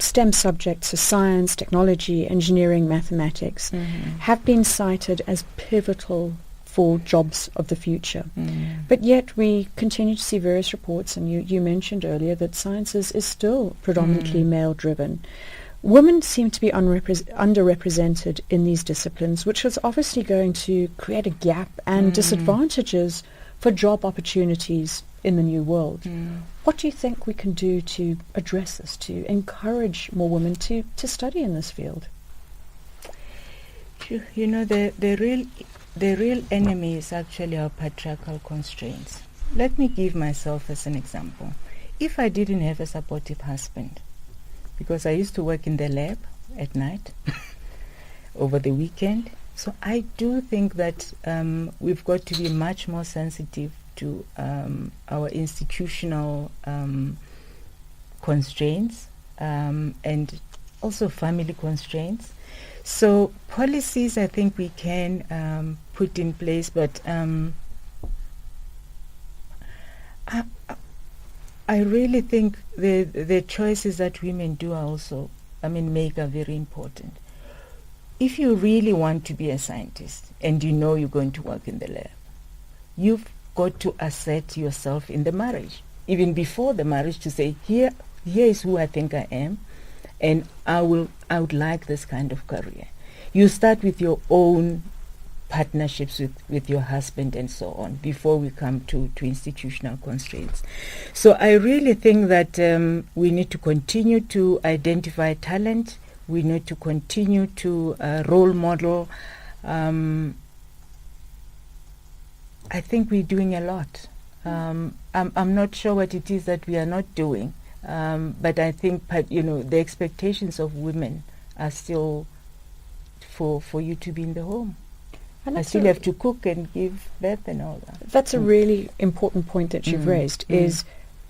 STEM subjects, so science, technology, engineering, mathematics, have been cited as pivotal for jobs of the future. But yet we continue to see various reports, and you mentioned earlier that science is still predominantly male-driven. Women seem to be underrepresented in these disciplines, which is obviously going to create a gap and disadvantages for job opportunities in the new world. What do you think we can do to address this, to encourage more women to study in this field? You know, the real enemy is actually our patriarchal constraints. Let me give myself as an example. If I didn't have a supportive husband, because I used to work in the lab at night over the weekend, so I do think that we've got to be much more sensitive to our institutional constraints and also family constraints. So policies I think we can put in place, but I really think the choices that women do are also, make are very important. If you really want to be a scientist and you know you're going to work in the lab, you've got to assert yourself in the marriage, even before the marriage, to say, here is who I think I am, and I would like this kind of career. You start with your own partnerships with your husband and so on before we come to institutional constraints. So I really think that we need to continue to identify talent. We need to continue to role model. I think we're doing a lot. I'm not sure what it is that we are not doing, but I think the expectations of women are still for you to be in the home. And I still have to cook and give birth and all that. That's a really important point that you've raised, is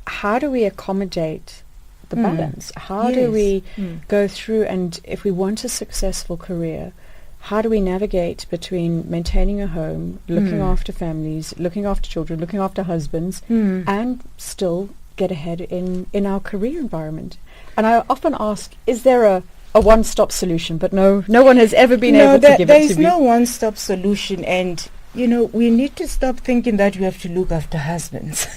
how do we accommodate the balance? How do we go through, and if we want a successful career, how do we navigate between maintaining a home, looking after families, looking after children, looking after husbands, and still get ahead in our career environment? And I often ask, is there a one-stop solution? But no one has ever been able to give it to me. There is no one-stop solution, and we need to stop thinking that we have to look after husbands.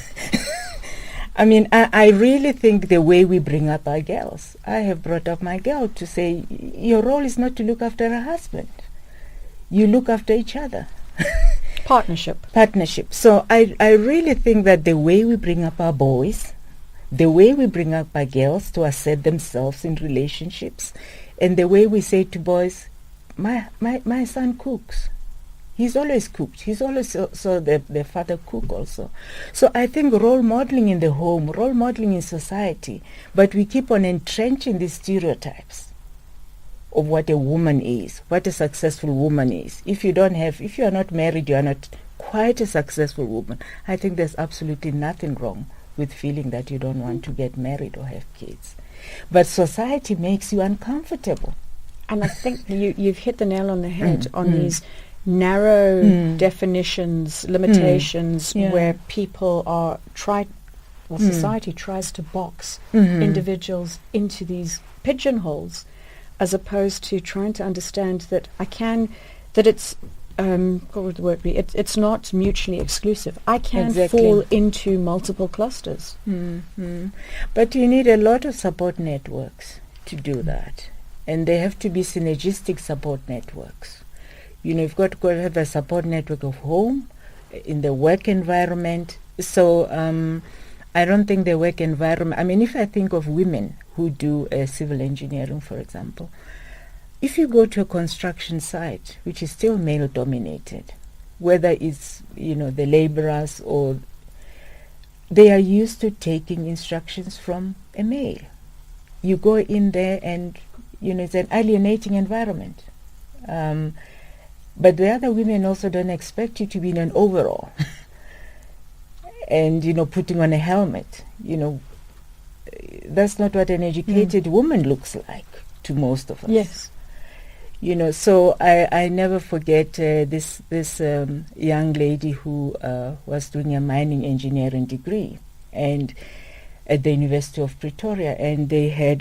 I really think the way we bring up our girls, I have brought up my girl to say, your role is not to look after a husband. You look after each other. Partnership. So I really think that the way we bring up our boys, the way we bring up our girls to assert themselves in relationships, and the way we say to boys, my son cooks. He's always cooked. He's always saw the father cook also. So I think role modeling in the home, role modeling in society, but we keep on entrenching these stereotypes of what a woman is, what a successful woman is. If you are not married, you are not quite a successful woman. I think there's absolutely nothing wrong with feeling that you don't want to get married or have kids. But society makes you uncomfortable. And I think you've hit the nail on the head on these narrow definitions, limitations, where people are society tries to box individuals into these pigeonholes, as opposed to trying to understand that it's what would the word be? It's not mutually exclusive. I can fall into multiple clusters. But you need a lot of support networks to do that. And they have to be synergistic support networks. You've got to have a support network of home, in the work environment. So I don't think the work environment, if I think of women who do civil engineering, for example, if you go to a construction site, which is still male-dominated, whether it's, the laborers or they are used to taking instructions from a male. You go in there and, it's an alienating environment. But the other women also don't expect you to be in an overall and, putting on a helmet. That's not what an educated woman looks like to most of us. Yes. So I never forget this young lady who was doing a mining engineering degree and at the University of Pretoria, and they had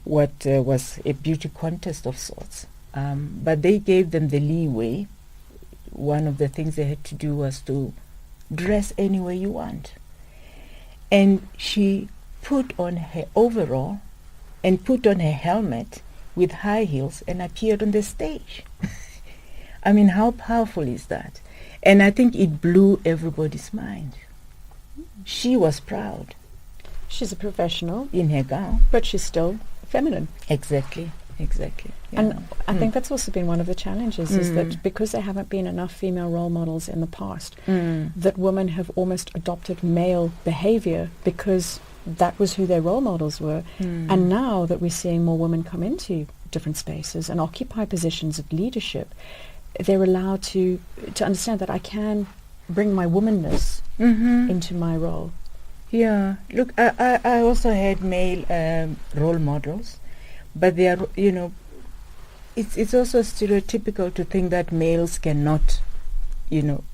what was a beauty contest of sorts. But they gave them the leeway. One of the things they had to do was to dress any way you want. And she put on her overall and put on her helmet with high heels and appeared on the stage. I mean, how powerful is that? And I think it blew everybody's mind. She was proud. She's a professional. In her gown. But she's still feminine. Exactly. Yeah. And I think that's also been one of the challenges, is that because there haven't been enough female role models in the past, that women have almost adopted male behavior because that was who their role models were. And now that we're seeing more women come into different spaces and occupy positions of leadership, they're allowed to understand that I can bring my womanness into my role. Yeah. Look, I also had male role models, but they are, it's also stereotypical to think that males cannot,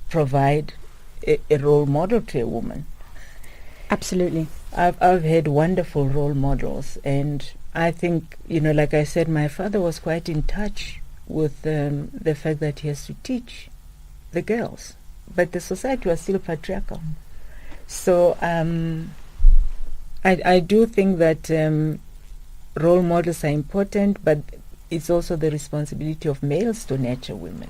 provide a role model to a woman. Absolutely. I've had wonderful role models, and I think, like I said, my father was quite in touch with the fact that he has to teach the girls, but the society was still patriarchal. So I do think that role models are important, but it's also the responsibility of males to nurture women.